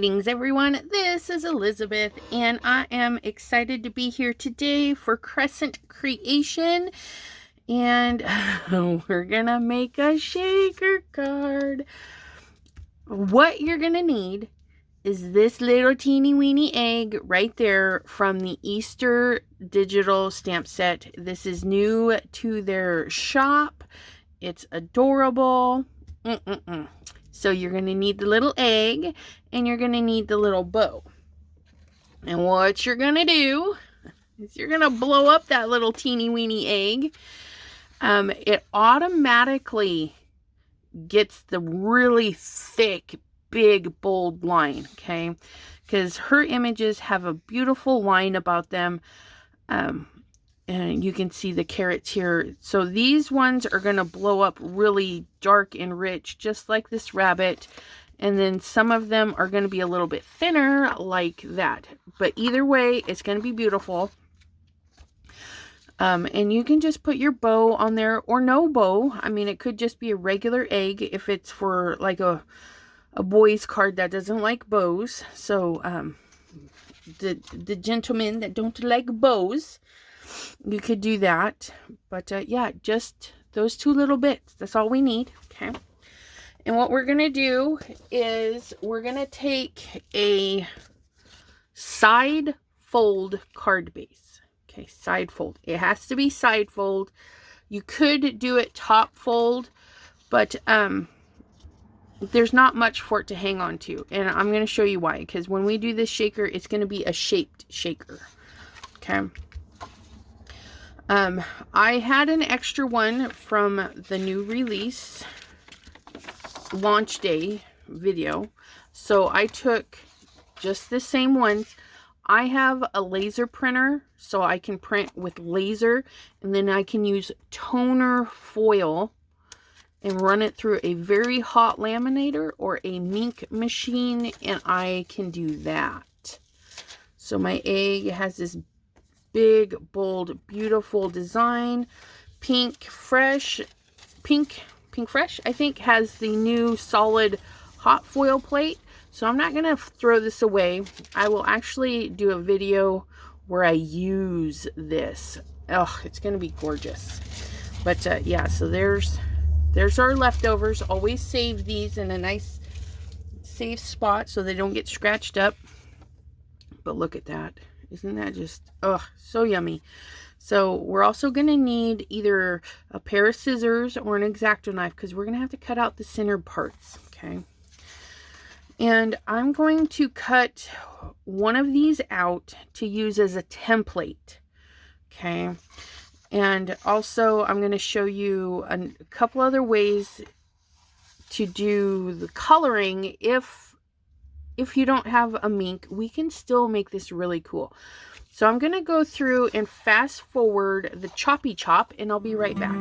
Greetings everyone, this is Elizabeth and I am excited to be here today for Crescent Creation, and we're gonna make a shaker card. What you're gonna need is this little teeny weeny egg right there from the Easter digital stamp set. This is new to their shop. It's adorable. So you're going to need the little egg and you're going to need the little bow. And what you're going to do is you're going to blow up that little teeny weeny egg. It automatically gets the really thick, big, bold line, okay? Because her images have a beautiful line about them. And you can see the carrots here. So these ones are going to blow up really dark and rich, just like this rabbit. And then some of them are going to be a little bit thinner like that. But either way, it's going to be beautiful. And you can just put your bow on there or no bow. I mean, it could just be a regular egg if it's for like a boy's card that doesn't like bows. So the gentlemen that don't like bows, you could do that. But yeah, just those two little bits, that's all we need. Okay, and what we're gonna do is we're gonna take a side fold card base. Okay, side fold, it has to be side fold. You could do it top fold, but there's not much for it to hang on to, and I'm going to show you why. Because when we do this shaker, it's going to be a shaped shaker. Okay, I had an extra one from the new release launch day video, so I took just the same ones. I have a laser printer, so I can print with laser, and then I can use toner foil and run it through a very hot laminator or a ink machine, and I can do that. So my egg has this big, bold, beautiful design. Pink Fresh, I think, has the new solid hot foil plate. So I'm not going to throw this away. I will actually do a video where I use this. Oh, it's going to be gorgeous. But yeah, so there's our leftovers. Always save these in a nice safe spot so they don't get scratched up. But look at that. Isn't that just, oh, so yummy. So we're also going to need either a pair of scissors or an X-Acto knife, because we're going to have to cut out the center parts. Okay. And I'm going to cut one of these out to use as a template. Okay. And also I'm going to show you a couple other ways to do the coloring. If you don't have a mink, we can still make this really cool. So I'm going to go through and fast forward the choppy chop, and I'll be right back.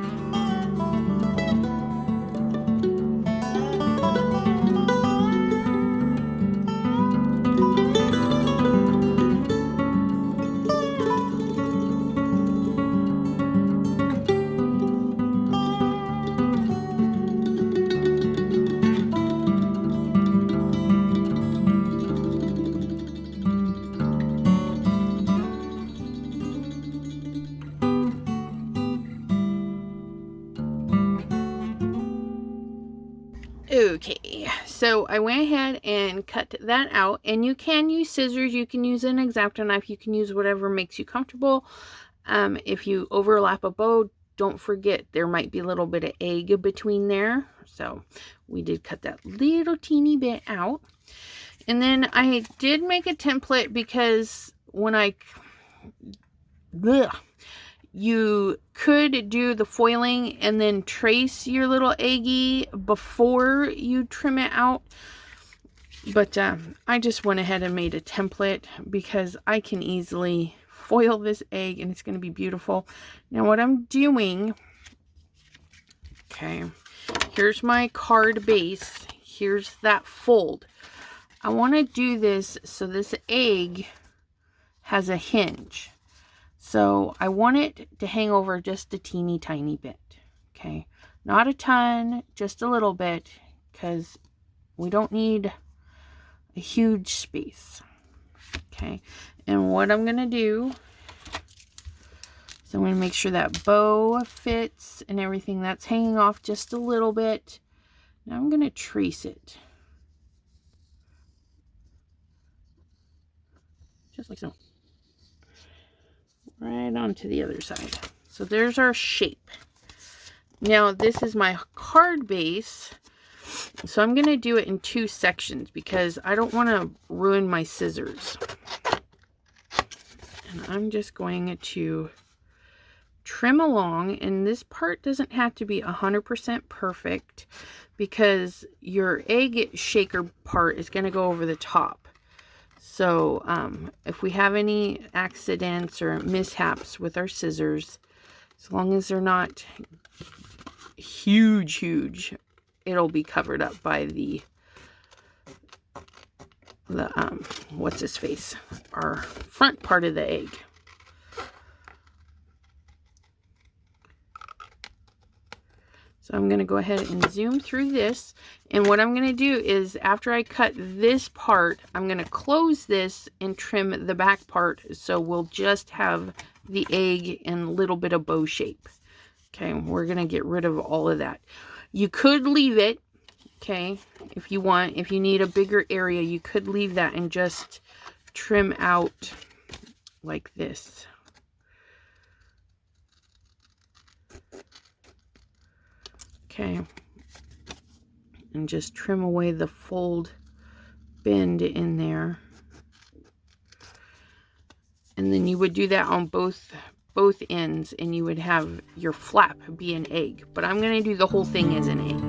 Okay, so I went ahead and cut that out, and you can use scissors, you can use an X-Acto knife, you can use whatever makes you comfortable. If you overlap a bow, don't forget there might be a little bit of egg between there. So we did cut that little teeny bit out. And then I did make a template because when you could do the foiling and then trace your little eggie before you trim it out. But I just went ahead and made a template because I can easily foil this egg and it's going to be beautiful. Now what I'm doing, okay, here's my card base. Here's that fold. I want to do this so this egg has a hinge. So I want it to hang over just a teeny tiny bit. Okay, not a ton, just a little bit, because we don't need a huge space. Okay, and what I'm going to do is I'm going to make sure that bow fits and everything. That's hanging off just a little bit. Now I'm going to trace it. Just like so. Right onto the other side. So there's our shape. Now this is my card base. So I'm going to do it in 2 sections because I don't want to ruin my scissors. And I'm just going to trim along, and this part doesn't have to be 100% perfect because your egg shaker part is going to go over the top. So if we have any accidents or mishaps with our scissors, as long as they're not huge, it'll be covered up by the what's his face, our front part of the egg. So I'm going to go ahead and zoom through this, and what I'm going to do is after I cut this part, I'm going to close this and trim the back part, so we'll just have the egg and a little bit of bow shape. Okay, we're going to get rid of all of that. You could leave it, okay, if you want. If you need a bigger area, you could leave that and just trim out like this. Okay, and just trim away the fold bend in there. And then you would do that on both ends, and you would have your flap be an egg. But I'm going to do the whole thing as an egg.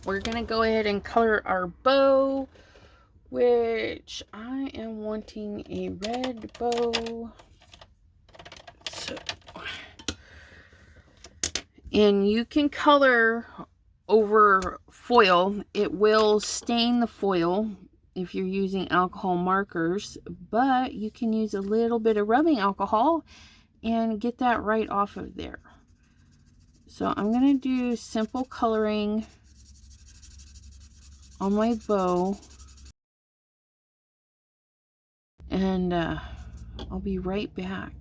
We're going to go ahead and color our bow, which I am wanting a red bow. So, and you can color over foil. It will stain the foil if you're using alcohol markers, but you can use a little bit of rubbing alcohol and get that right off of there. So I'm going to do simple coloring on my bow, and I'll be right back.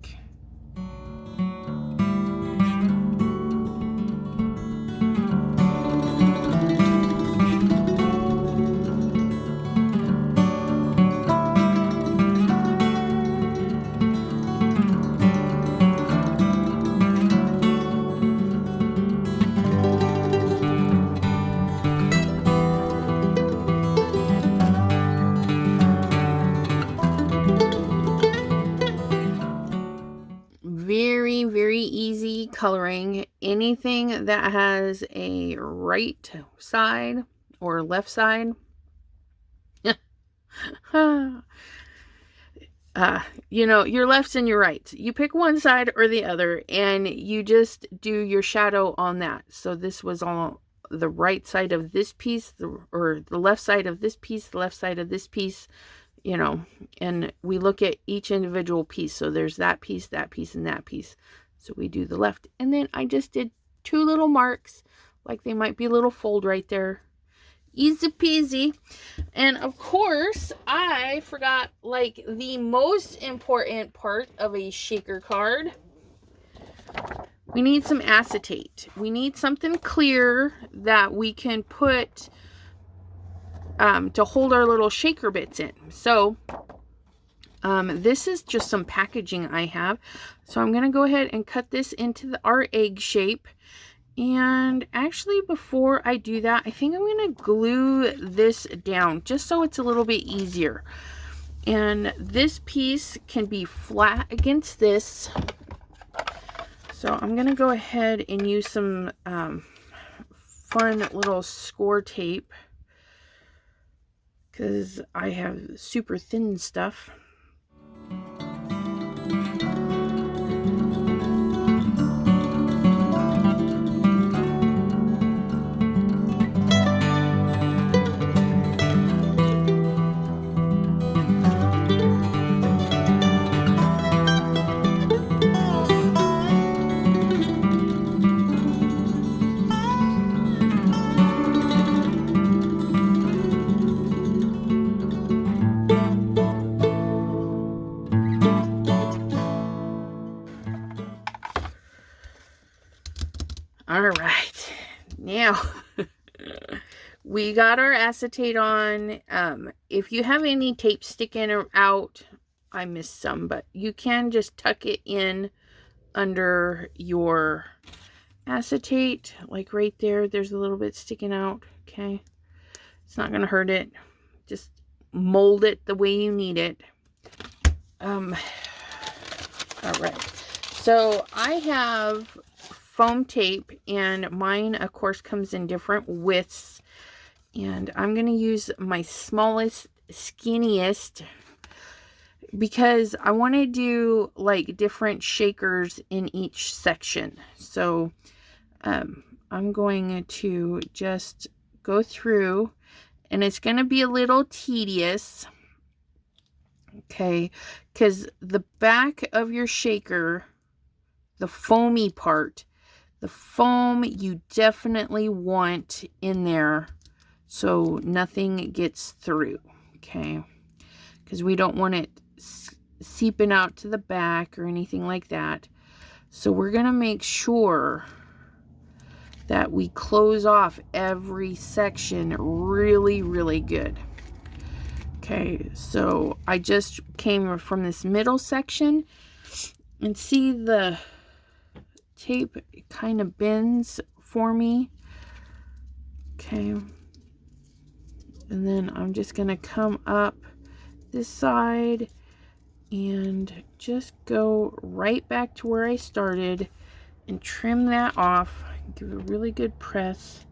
Very easy coloring. Anything that has a right side or left side, you know, your lefts and your rights. You pick one side or the other, and you just do your shadow on that. So this was on the right side of this piece, or the left side of this piece, the left side of this piece, you know, and we look at each individual piece. So there's that piece, and that piece. So we do the left. And then I just did 2 little marks, like they might be a little fold right there. Easy peasy. And of course, I forgot like the most important part of a shaker card. We need some acetate. We need something clear that we can put to hold our little shaker bits in. So this is just some packaging I have. So I'm going to go ahead and cut this into our egg shape. And actually, before I do that, I think I'm going to glue this down just so it's a little bit easier. And this piece can be flat against this. So I'm going to go ahead and use some fun little score tape because I have super thin stuff. All right, now we got our acetate on. If you have any tape sticking out, I missed some, but you can just tuck it in under your acetate, like right there. There's a little bit sticking out. Okay, it's not gonna hurt it. Just mold it the way you need it. All right, so I have foam tape, and mine of course comes in different widths, and I'm going to use my smallest, skinniest, because I want to do like different shakers in each section. So I'm going to just go through, and it's going to be a little tedious, okay, because the back of your shaker, the foamy part, the foam you definitely want in there so nothing gets through, okay? Because we don't want it seeping out to the back or anything like that. So we're going to make sure that we close off every section really, really good. Okay, so I just came from this middle section, and see the tape kind of bends for me. Okay, and then I'm just gonna come up this side and just go right back to where I started and trim that off. Give it a really good press.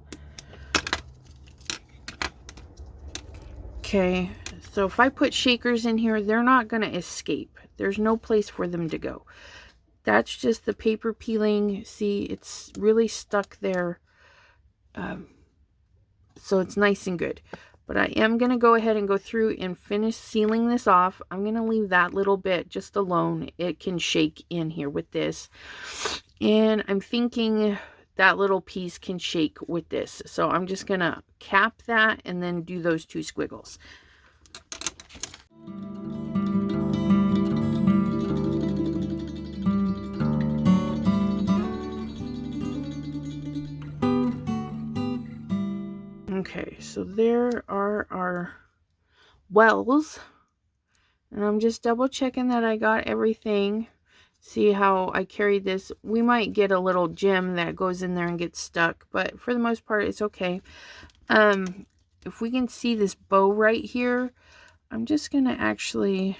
Okay, so if I put shakers in here, they're not gonna escape. There's no place for them to go. That's just the paper peeling. See, it's really stuck there. So it's nice and good. But I am going to go ahead and go through and finish sealing this off. I'm going to leave that little bit just alone. It can shake in here with this. And I'm thinking that little piece can shake with this. So I'm just going to cap that and then do those two squiggles. Okay, so there are our wells, and I'm just double checking that I got everything. See how I carried this. We might get a little gem that goes in there and gets stuck, but for the most part it's okay. If we can see this bow right here, I'm just gonna actually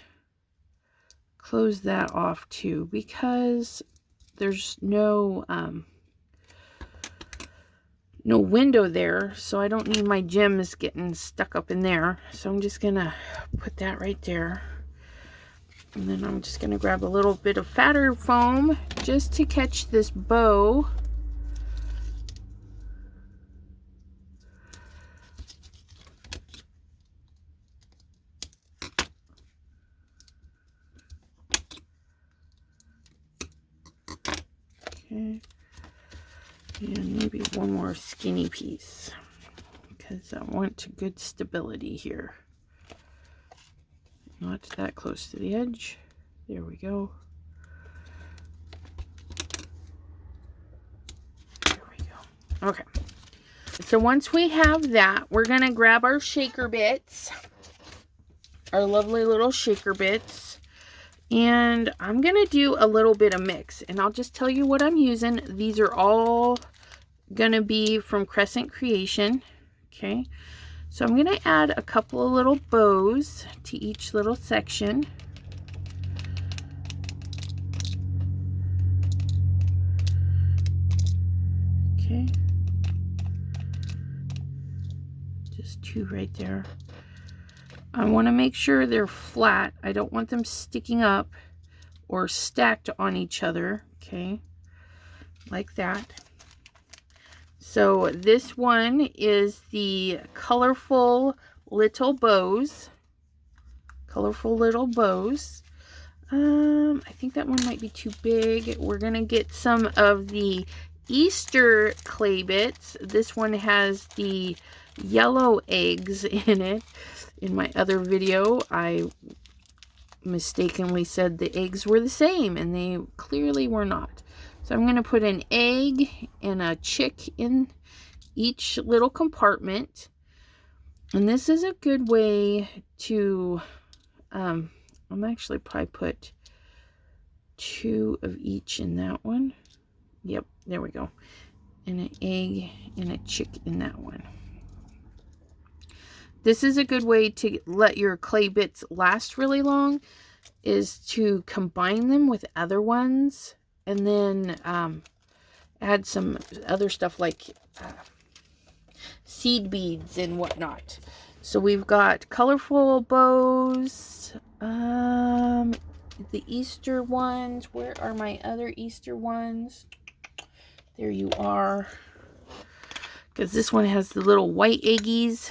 close that off too, because there's no window there, so I don't need my gems getting stuck up in there. So I'm just gonna put that right there, and then I'm just gonna grab a little bit of fatter foam just to catch this bow. Okay, and maybe one more skinny piece, because I want good stability here. Not that close to the edge. There we go. There we go. Okay. So once we have that, we're going to grab our shaker bits. Our lovely little shaker bits. And I'm going to do a little bit of mix. And I'll just tell you what I'm using. These are all going to be from Crescent Creation. Okay. So I'm going to add a couple of little bows to each little section. Okay. 2 right there. I want to make sure they're flat. I don't want them sticking up or stacked on each other. Okay, like that. So this one is the colorful little bows. Colorful little bows. I think that one might be too big. We're gonna get some of the Easter clay bits. This one has the yellow eggs in it. In my other video, I mistakenly said the eggs were the same, and they clearly were not. So I'm going to put an egg and a chick in each little compartment. And this is a good way to, I'm actually probably put 2 of each in that one. Yep, there we go. And an egg and a chick in that one. This is a good way to let your clay bits last really long, is to combine them with other ones and then add some other stuff like seed beads and whatnot. So we've got colorful bows, the Easter ones. Where are my other Easter ones? There you are. Because this one has the little white eggies.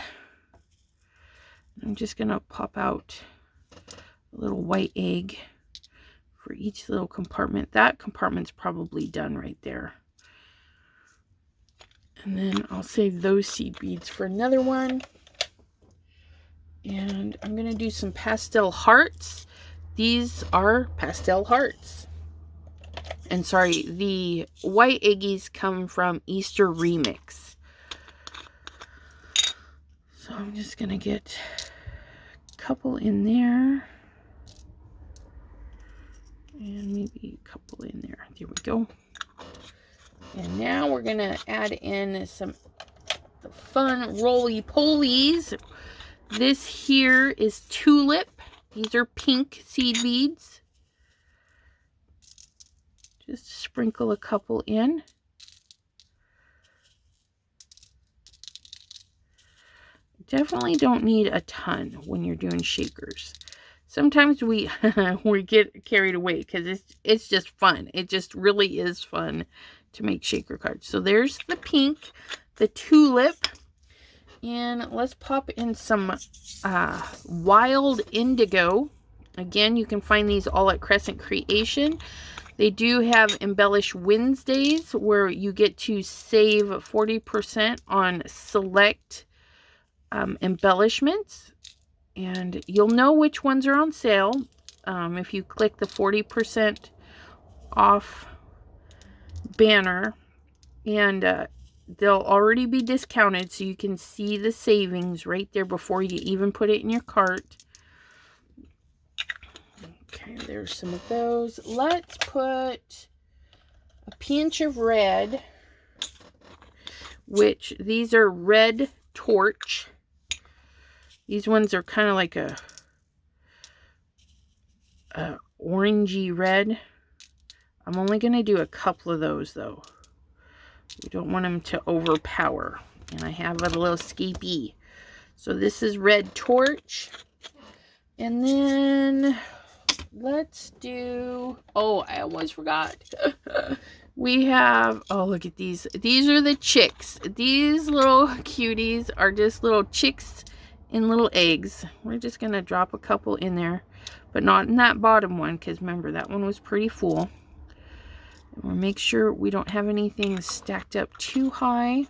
I'm just going to pop out a little white egg for each little compartment. That compartment's probably done right there. And then I'll save those seed beads for another one. And I'm going to do some pastel hearts. These are pastel hearts. And sorry, the white eggies come from Easter Remix. So I'm just going to get a couple in there. And maybe a couple in there. There we go. And now we're going to add in some fun roly-polies. This here is Tulip. These are pink seed beads. Just sprinkle a couple in. Definitely don't need a ton when you're doing shakers. Sometimes we get carried away because it's just fun. It just really is fun to make shaker cards. So there's the pink, the tulip, and let's pop in some wild indigo. Again, you can find these all at Crescent Creation. They do have Embellish Wednesdays where you get to save 40% on select embellishments. And you'll know which ones are on sale if you click the 40% off banner. And they'll already be discounted, so you can see the savings right there before you even put it in your cart. Okay, there's some of those. Let's put a pinch of red, which these are red torch. These ones are kind of like a orangey red. I'm only going to do a couple of those, though. We don't want them to overpower. And I have a little escapee. So this is red torch. And then let's do... Oh, I almost forgot. We have... Oh, look at these. These are the chicks. These little cuties are just little chicks in little eggs. We're just going to drop a couple in there, but not in that bottom one, because remember, that one was pretty full. And we'll make sure we don't have anything stacked up too high.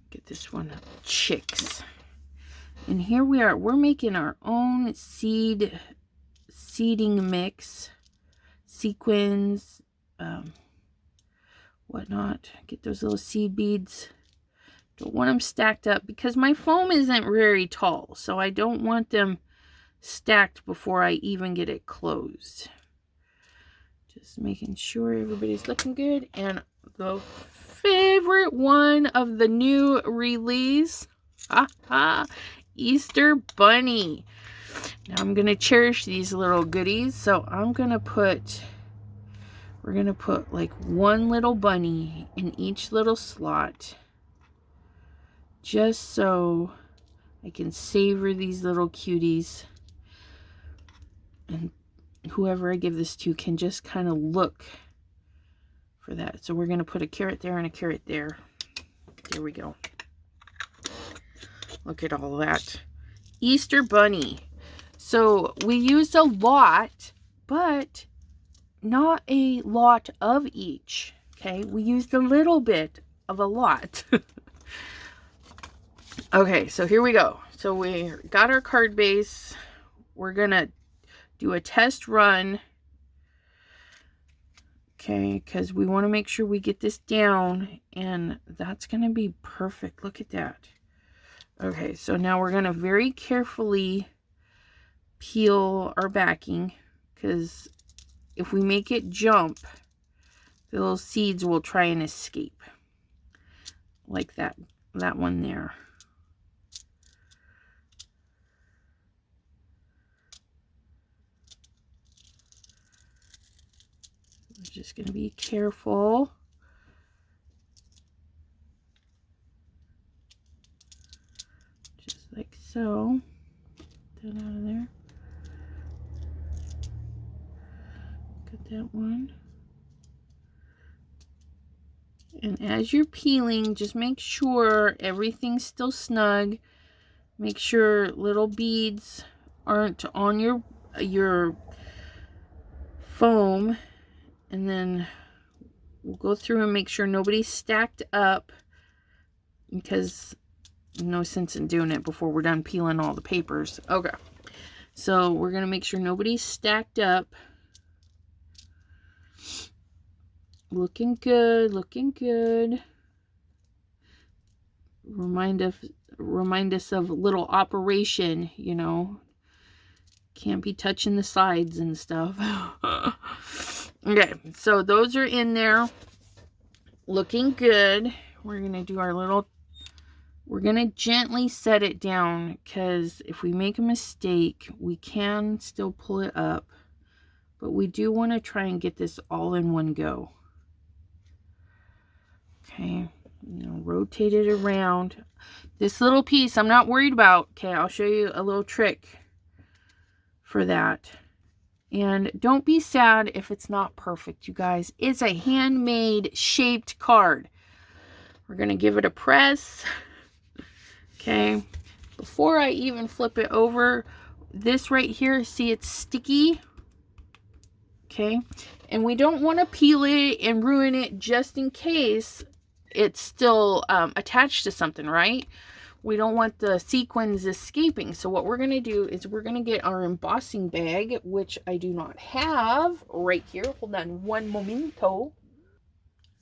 Get this one, chicks. And here we are. We're making our own seeding mix, sequins, whatnot. Get those little seed beads. Don't want them stacked up because my foam isn't very tall, so I don't want them stacked before I even get it closed. Just making sure everybody's looking good. And the favorite one of the new release, Easter Bunny. Now I'm going to cherish these little goodies, so I'm going to put, we're going to put like one little bunny in each little slot. just so I can savor these little cuties. And whoever I give this to can just kind of look for that. So we're going to put a carrot there and a carrot there. There we go. Look at all that. Easter Bunny. So we used a lot, but not a lot of each. Okay, we used a little bit of a lot. Okay, so here we go. So we got our card base. We're going to do a test run. Okay, because we want to make sure we get this down, and that's going to be perfect. Look at that. Okay, so now we're going to very carefully peel our backing, because if we make it jump, the little seeds will try and escape. Like that one there. We're just going to be careful. Just like so. Get that out of there. Got that one. And as you're peeling, just make sure everything's still snug. Make sure little beads aren't on your foam. And then we'll go through and make sure nobody's stacked up, because no sense in doing it before we're done peeling all the papers. Okay, so we're going to make sure nobody's stacked up. Looking good, looking good. Remind us of little operation, you know. Can't be touching the sides and stuff. Okay, so those are in there. Looking good. We're going to do our little... We're going to gently set it down, because if we make a mistake, we can still pull it up. But we do want to try and get this all in one go. Okay, rotate it around. This little piece I'm not worried about. Okay, I'll show you a little trick for that. And don't be sad if it's not perfect, you guys. It's a handmade shaped card. We're going to give it a press. Okay, before I even flip it over, this right here, see it's sticky. Okay, and we don't want to peel it and ruin it just in case it's still attached to something, right? We don't want the sequins escaping. So what we're going to do is we're going to get our embossing bag, which I do not have right here. Hold on one momento.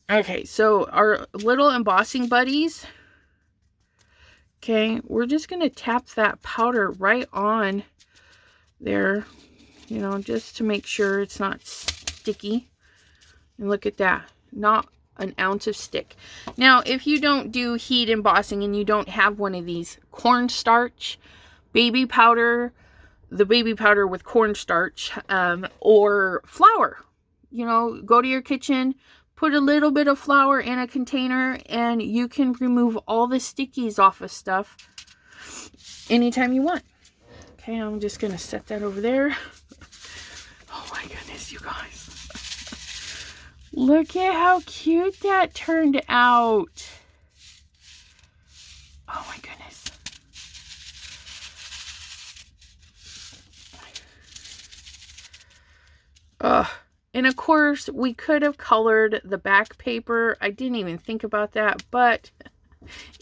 Okay, so our little embossing buddies. Okay, we're just going to tap that powder right on there, just to make sure it's not sticky. And look at that. Not an ounce of stick. Now, if you don't do heat embossing and you don't have one of these cornstarch, baby powder, the baby powder with cornstarch, or flour, go to your kitchen, put a little bit of flour in a container, and you can remove all the stickies off of stuff anytime you want. Okay, I'm just going to set that over there. Oh my goodness, you guys. Look at how cute that turned out. Oh my goodness. And of course, we could have colored the back paper. I didn't even think about that, but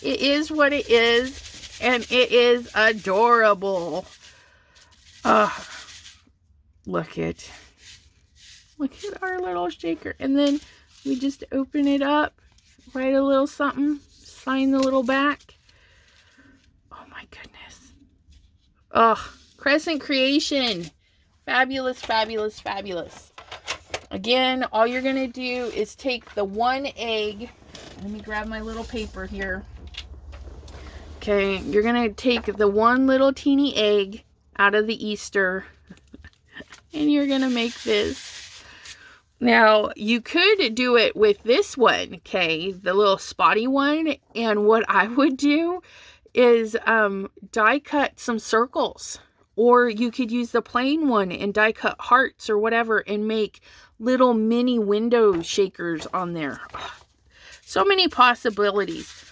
it is what it is, and it is adorable. Look at our little shaker. And then we just open it up, write a little something, sign the little back. Oh my goodness. Crescent Creation. Fabulous, fabulous, fabulous. Again, all you're going to do is take the one egg. Let me grab my little paper here. Okay, you're going to take the one little teeny egg out of the Easter, and you're going to make this Now, you could do it with this one, okay, the little spotty one, and what I would do is die cut some circles, or you could use the plain one and die cut hearts or whatever and make little mini window shakers on there. So many possibilities.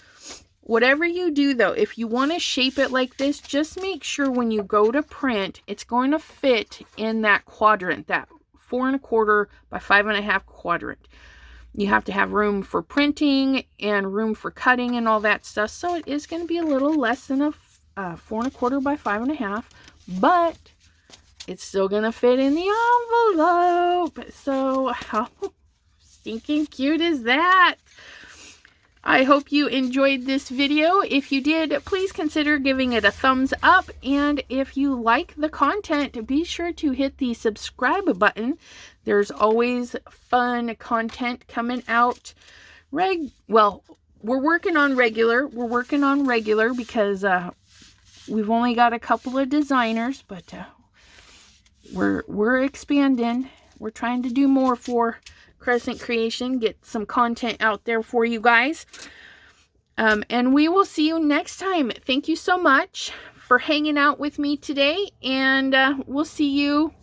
Whatever you do though, if you want to shape it like this, just make sure when you go to print, it's going to fit in that quadrant, that 4 1/4 by 5 1/2 quadrant. You have to have room for printing and room for cutting and all that stuff. So it is going to be a little less than a 4 1/4 by 5 1/2, but it's still going to fit in the envelope. So how stinking cute is that? I hope you enjoyed this video. If you did, please consider giving it a thumbs up. And if you like the content, be sure to hit the subscribe button. There's always fun content coming out. Well, we're working on regular. We're working on regular because we've only got a couple of designers, but we're expanding. We're trying to do more for Crescent Creation, get some content out there for you guys. And we will see you next time. Thank you so much for hanging out with me today, and we'll see you.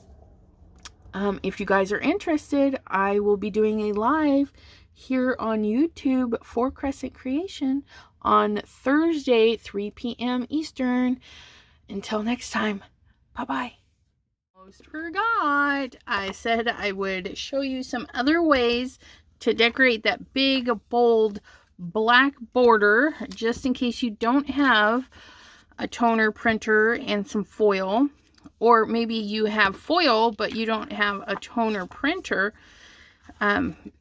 If you guys are interested, I will be doing a live here on YouTube for Crescent Creation on Thursday, 3 p.m. Eastern. Until next time, bye-bye. Almost forgot. I said I would show you some other ways to decorate that big, bold, black border, just in case you don't have a toner printer and some foil, or maybe you have foil but you don't have a toner printer.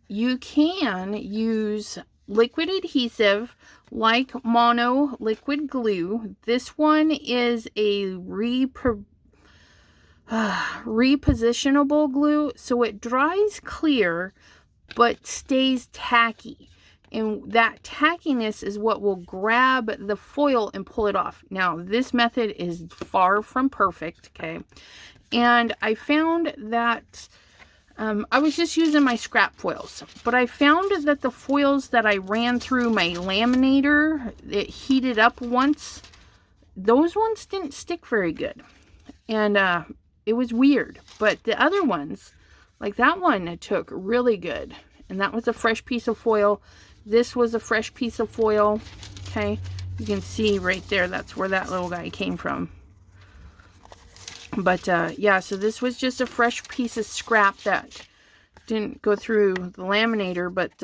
You can use liquid adhesive like mono liquid glue. This one is a repositionable glue, so it dries clear but stays tacky, and that tackiness is what will grab the foil and pull it off. Now this method is far from perfect, okay, and I found that I was just using my scrap foils, but I found that the foils that I ran through my laminator, it heated up once, those ones didn't stick very good, and it was weird. But the other ones, like that one, took really good. And that was a fresh piece of foil. This was a fresh piece of foil. Okay. You can see right there, that's where that little guy came from. But yeah, so this was just a fresh piece of scrap that didn't go through the laminator. But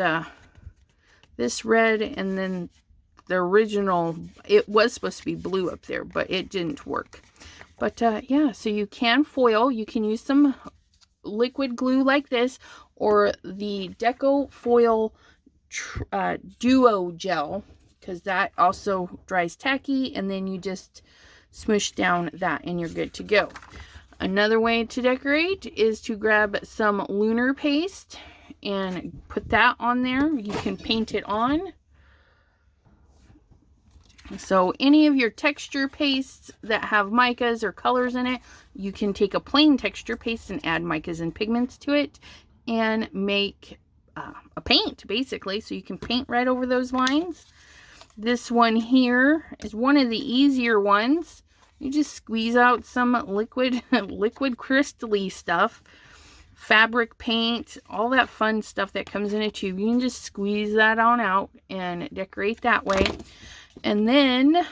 this red, and then the original, it was supposed to be blue up there, but it didn't work. But yeah, so you can foil. You can use some liquid glue like this, or the Deco Foil Duo Gel, because that also dries tacky, and then you just smush down that and you're good to go. Another way to decorate is to grab some lunar paste and put that on there. You can paint it on. So any of your texture pastes that have micas or colors in it, you can take a plain texture paste and add micas and pigments to it and make a paint, basically. So you can paint right over those lines. This one here is one of the easier ones. You just squeeze out some liquid crystally stuff, fabric paint, all that fun stuff that comes in a tube. You can just squeeze that on out and decorate that way. And then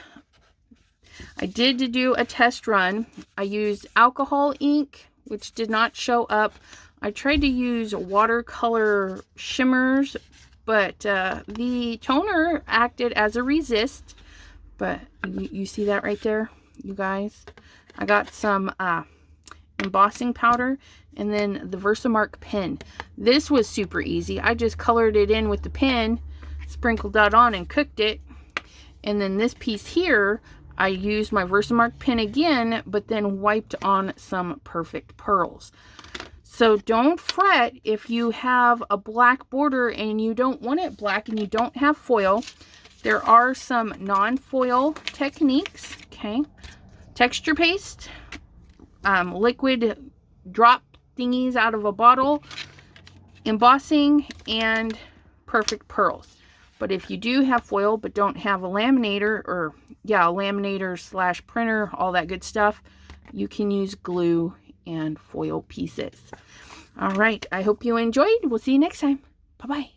I did do a test run. I used alcohol ink, which did not show up. I tried to use watercolor shimmers, but the toner acted as a resist. But you see that right there, you guys? I got some embossing powder and then the Versamark pen. This was super easy. I just colored it in with the pen, sprinkled that on and cooked it. And then this piece here, I used my Versamark pen again, but then wiped on some perfect pearls. So don't fret if you have a black border and you don't want it black and you don't have foil. There are some non-foil techniques, okay? Texture paste, liquid drop thingies out of a bottle, embossing and perfect pearls. But if you do have foil but don't have a laminator, or yeah, a laminator slash printer, all that good stuff, you can use glue and foil pieces. All right, I hope you enjoyed. We'll see you next time. Bye-bye.